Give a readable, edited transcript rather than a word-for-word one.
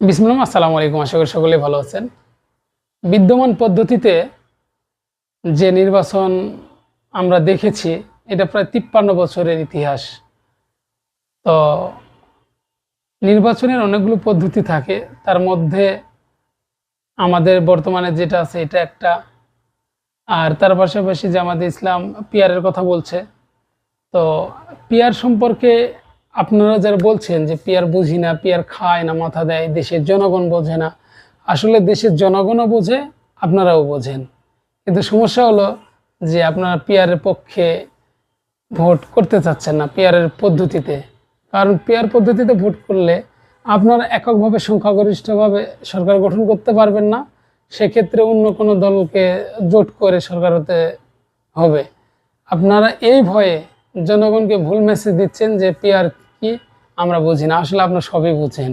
বিসমিল্লাহ, আসসালামু আলাইকুম। আশা করি সকলেই ভালো আছেন। বিদ্যমান পদ্ধতিতে যে নির্বাচন আমরা দেখেছি, এটা প্রায় 53 বছরের ইতিহাস। তো নির্বাচনের অনেকগুলো পদ্ধতি থাকে, তার মধ্যে আমাদের বর্তমানে যেটা আছে এটা একটা। আর তার পাশাপাশি জামাতে ইসলাম পিয়ারের কথা বলছে। তো পিয়ার সম্পর্কে আপনারা যারা বলছেন যে পিয়ার বুঝি না, পিয়ার খায় না, মাথা দেয়, দেশের জনগণ বোঝে না, আসলে দেশের জনগণও বোঝে, আপনারাও বোঝেন। কিন্তু সমস্যা হলো যে আপনারা পিয়ারের পক্ষে ভোট করতে চাচ্ছেন না পিয়ারের পদ্ধতিতে। কারণ পিয়ার পদ্ধতিতে ভোট করলে আপনারা এককভাবে সংখ্যাগরিষ্ঠভাবে সরকার গঠন করতে পারবেন না। সেক্ষেত্রে অন্য কোনো দলকে জোট করে সরকার হতে হবে। আপনারা এই ভয়ে জনগণকে ভুল মেসেজ দিচ্ছেন যে পিয়ার কি আমরা বুঝি না। আসলে আপনারা সবই বুঝেন।